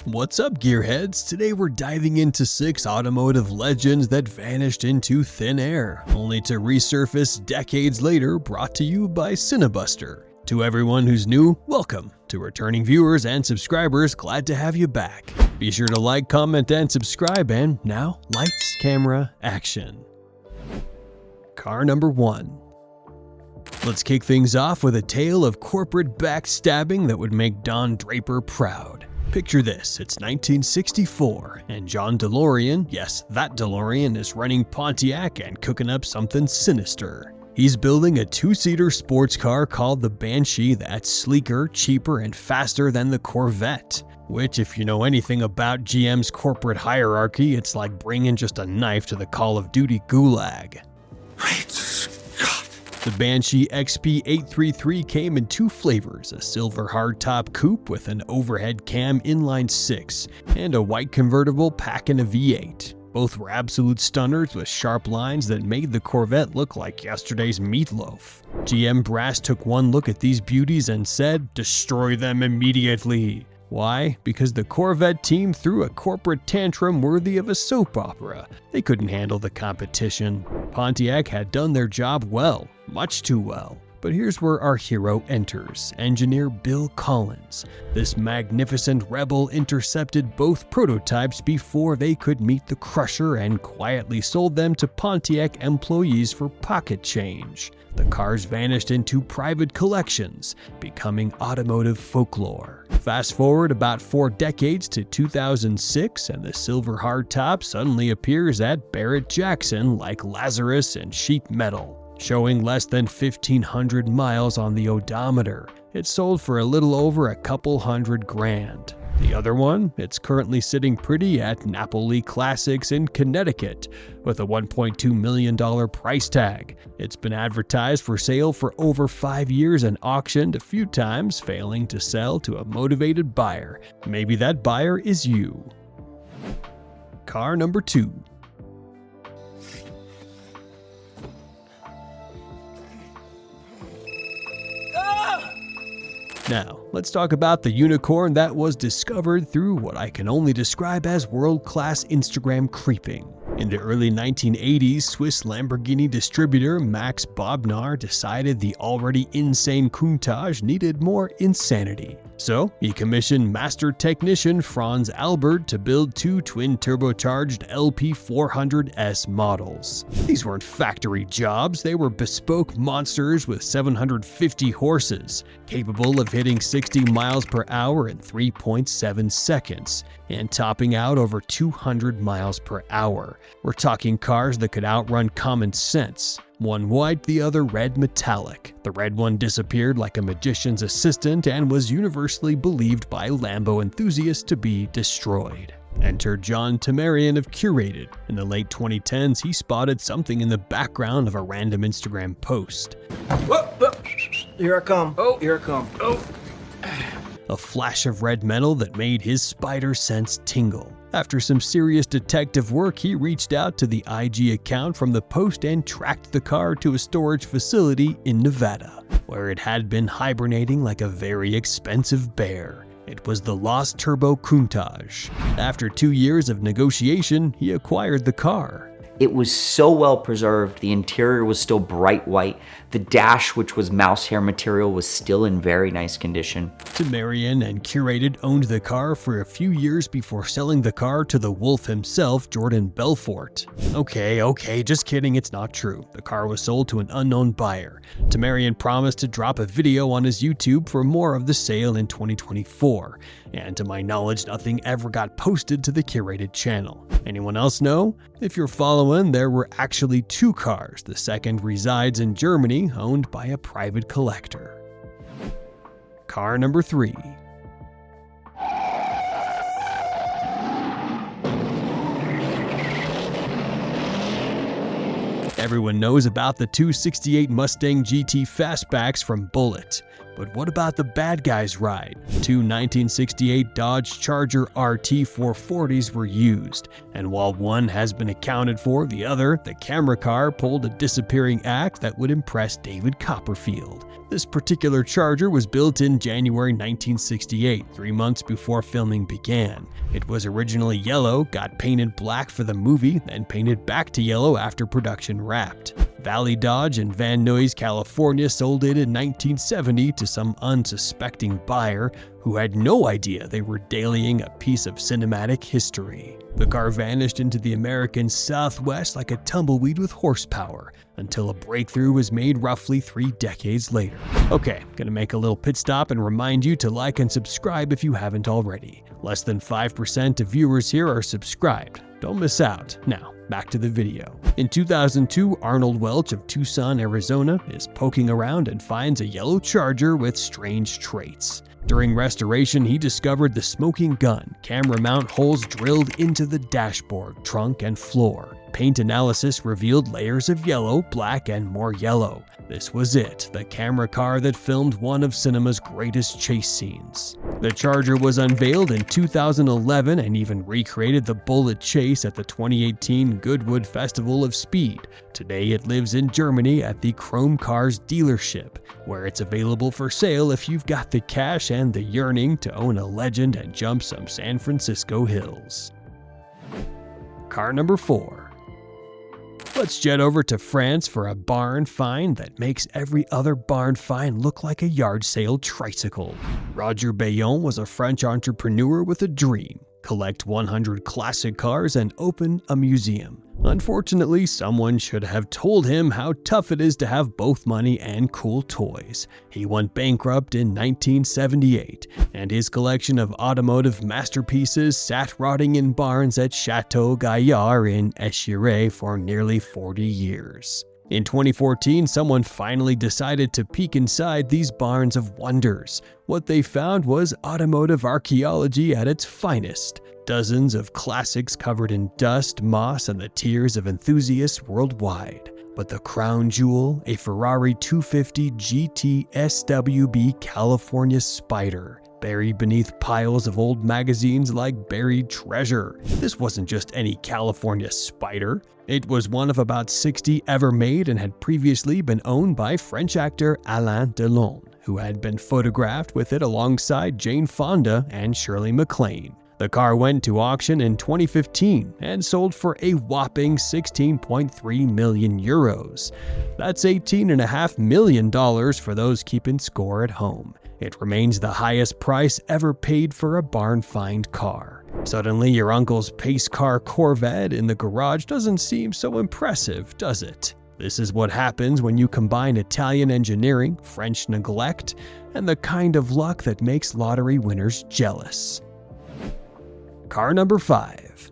What's up, gearheads? Today we're diving into 6 automotive legends that vanished into thin air, only to resurface decades later, brought to you by Cinebuster. To everyone who's new, welcome. To returning viewers and subscribers, glad to have you back. Be sure to like, comment, and subscribe, and now, lights, camera, action. Car number 1. Let's kick things off with a tale of corporate backstabbing that would make Don Draper proud. Picture this, it's 1964, and John DeLorean, yes, that DeLorean, is running Pontiac and cooking up something sinister. He's building a 2-seater sports car called the Banshee that's sleeker, cheaper, and faster than the Corvette. Which, if you know anything about GM's corporate hierarchy, it's like bringing just a knife to the Call of Duty gulag. The Banshee XP833 came in 2 flavors, a silver hardtop coupe with an overhead cam inline 6, and a white convertible packing a V8. Both were absolute stunners with sharp lines that made the Corvette look like yesterday's meatloaf. GM brass took one look at these beauties and said, "Destroy them immediately." Why? Because the Corvette team threw a corporate tantrum worthy of a soap opera. They couldn't handle the competition. Pontiac had done their job well, much too well. But here's where our hero enters, engineer Bill Collins. This magnificent rebel intercepted both prototypes before they could meet the crusher and quietly sold them to Pontiac employees for pocket change. The cars vanished into private collections, becoming automotive folklore. Fast forward about 4 decades to 2006, and the silver hardtop suddenly appears at Barrett-Jackson like Lazarus in sheet metal, showing less than 1,500 miles on the odometer. It sold for a little over a couple $100,000. The other one, it's currently sitting pretty at Napoli Classics in Connecticut with a $1.2 million price tag. It's been advertised for sale for over 5 years and auctioned a few times, failing to sell to a motivated buyer. Maybe that buyer is you. Car number 2. Now, let's talk about the unicorn that was discovered through what I can only describe as world-class Instagram creeping. In the early 1980s, Swiss Lamborghini distributor Max Bobnar decided the already insane Countach needed more insanity. So, he commissioned master technician Franz Albert to build 2 twin-turbocharged LP400S models. These weren't factory jobs, they were bespoke monsters with 750 horses, capable of hitting 60 miles per hour in 3.7 seconds, and topping out over 200 miles per hour. We're talking cars that could outrun common sense. One white, the other red metallic. The red one disappeared like a magician's assistant and was universally believed by Lambo enthusiasts to be destroyed. Enter John Tamarian of Curated. In the late 2010s, he spotted something in the background of a random Instagram post. Whoa, whoa. Here I come. Oh, here I come. Oh. A flash of red metal that made his spider sense tingle. After some serious detective work, he reached out to the IG account from the post and tracked the car to a storage facility in Nevada, where it had been hibernating like a very expensive bear. It was the Lost Turbo Countach. After 2 years of negotiation, he acquired the car. It was so well preserved. The interior was still bright white. The dash, which was mouse hair material, was still in very nice condition. Tamarian and Curated owned the car for a few years before selling the car to the wolf himself, Jordan Belfort. Okay, just kidding, it's not true. The car was sold to an unknown buyer. Tamarian promised to drop a video on his YouTube for more of the sale in 2024. And to my knowledge, nothing ever got posted to the Curated channel. Anyone else know? If you're following, there were actually 2 cars. The second resides in Germany, owned by a private collector. Car number 3. Everyone knows about the 268 Mustang GT Fastbacks from Bullitt. But what about the bad guys' ride? Two 1968 Dodge Charger RT 440s were used, and while one has been accounted for, the other, the camera car, pulled a disappearing act that would impress David Copperfield. This particular Charger was built in January 1968, 3 months before filming began. It was originally yellow, got painted black for the movie, then painted back to yellow after production wrapped. Valley Dodge in Van Nuys, California sold it in 1970 to some unsuspecting buyer who had no idea they were dailying a piece of cinematic history. The car vanished into the American Southwest like a tumbleweed with horsepower, until a breakthrough was made roughly 3 decades later. Okay, gonna make a little pit stop and remind you to like and subscribe if you haven't already. Less than 5% of viewers here are subscribed. Don't miss out. Now, back to the video. In 2002, Arnold Welch of Tucson, Arizona is poking around and finds a yellow Charger with strange traits. During restoration, he discovered the smoking gun, camera mount holes drilled into the dashboard, trunk, and floor. Paint analysis revealed layers of yellow, black, and more yellow. This was it, the camera car that filmed one of cinema's greatest chase scenes. The Charger was unveiled in 2011 and even recreated the Bullitt chase at the 2018 Goodwood Festival of Speed. Today it lives in Germany at the Chrome Cars dealership, where it's available for sale if you've got the cash and the yearning to own a legend and jump some San Francisco hills. Car number 4. Let's jet over to France for a barn find that makes every other barn find look like a yard sale tricycle. Roger Bayon was a French entrepreneur with a dream: collect 100 classic cars and open a museum. Unfortunately, someone should have told him how tough it is to have both money and cool toys. He went bankrupt in 1978, and his collection of automotive masterpieces sat rotting in barns at Chateau Gaillard in Échiré for nearly 40 years. In 2014, someone finally decided to peek inside these barns of wonders. What they found was automotive archaeology at its finest. Dozens of classics covered in dust, moss, and the tears of enthusiasts worldwide. But the crown jewel, a Ferrari 250 GT SWB California Spider, buried beneath piles of old magazines like buried treasure. This wasn't just any California Spider. It was one of about 60 ever made and had previously been owned by French actor Alain Delon, who had been photographed with it alongside Jane Fonda and Shirley MacLaine. The car went to auction in 2015 and sold for a whopping 16.3 million euros. That's $18.5 million for those keeping score at home. It remains the highest price ever paid for a barn find car. Suddenly, your uncle's pace car Corvette in the garage doesn't seem so impressive, does it? This is what happens when you combine Italian engineering, French neglect, and the kind of luck that makes lottery winners jealous. Car number 5.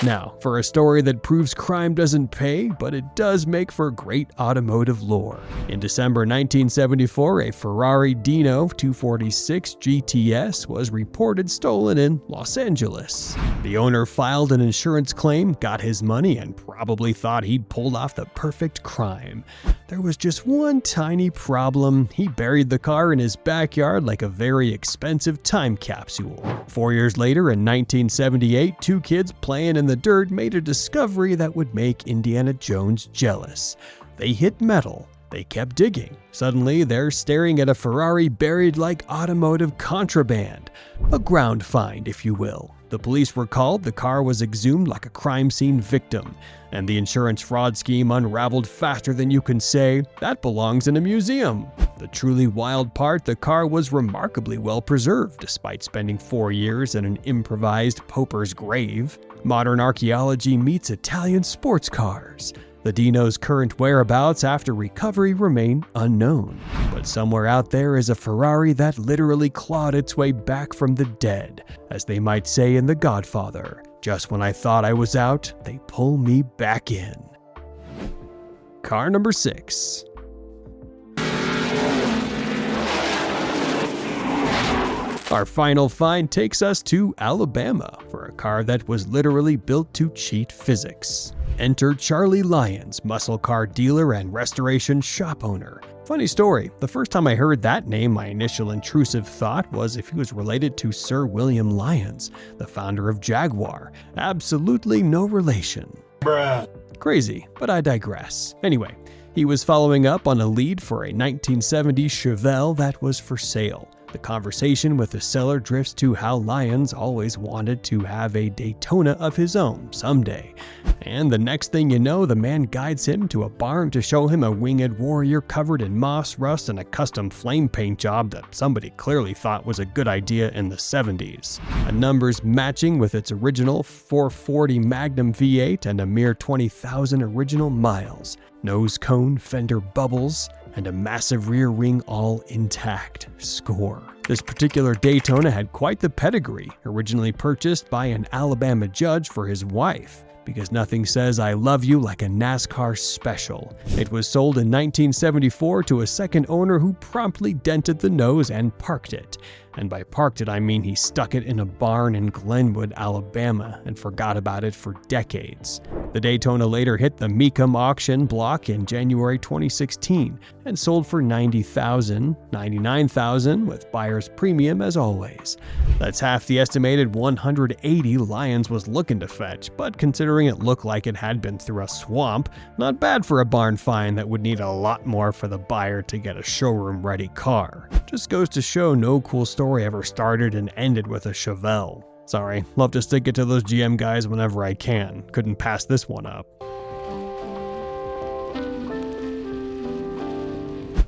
Now, for a story that proves crime doesn't pay, but it does make for great automotive lore. In December 1974, a Ferrari Dino 246 GTS was reported stolen in Los Angeles. The owner filed an insurance claim, got his money, and probably thought he'd pulled off the perfect crime. There was just one tiny problem. He buried the car in his backyard like a very expensive time capsule. 4 years later, in 1978, 2 kids playing in the dirt made a discovery that would make Indiana Jones jealous. They hit metal. They kept digging. Suddenly, they're staring at a Ferrari buried like automotive contraband. A ground find, if you will. The police were called, the car was exhumed like a crime scene victim, and the insurance fraud scheme unraveled faster than you can say, that belongs in a museum. The truly wild part, the car was remarkably well preserved, despite spending 4 years in an improvised pauper's grave. Modern archaeology meets Italian sports cars. The Dino's current whereabouts after recovery remain unknown, but somewhere out there is a Ferrari that literally clawed its way back from the dead, as they might say in The Godfather. Just when I thought I was out, they pull me back in. Car number 6. Our final find takes us to Alabama for a car that was literally built to cheat physics. Enter Charlie Lyons, muscle car dealer and restoration shop owner. Funny story, the first time I heard that name, my initial intrusive thought was if he was related to Sir William Lyons, the founder of Jaguar. Absolutely no relation. Bruh. Crazy, but I digress. Anyway, he was following up on a lead for a 1970 Chevelle that was for sale. The conversation with the seller drifts to how Lyons always wanted to have a Daytona of his own someday. And the next thing you know, the man guides him to a barn to show him a winged warrior covered in moss, rust, and a custom flame paint job that somebody clearly thought was a good idea in the 70s. A numbers matching with its original 440 Magnum V8 and a mere 20,000 original miles. Nose cone, fender bubbles, and a massive rear wing all intact. Score. This particular Daytona had quite the pedigree, originally purchased by an Alabama judge for his wife, because nothing says I love you like a NASCAR special. It was sold in 1974 to a second owner who promptly dented the nose and parked it. And by parked it, I mean he stuck it in a barn in Glenwood, Alabama, and forgot about it for decades. The Daytona later hit the Mecum auction block in January 2016 and sold for $90,000, $99,000 with buyer's premium as always. That's half the estimated $180 Lyons was looking to fetch, but considering it looked like it had been through a swamp, not bad for a barn find that would need a lot more for the buyer to get a showroom-ready car. Just goes to show no cool story ever started and ended with a Chevelle. Sorry, love to stick it to those GM guys whenever I can. Couldn't pass this one up.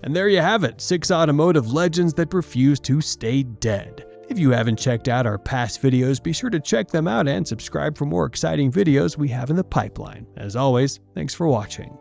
And there you have it, 6 automotive legends that refuse to stay dead. If you haven't checked out our past videos, be sure to check them out and subscribe for more exciting videos we have in the pipeline. As always, thanks for watching.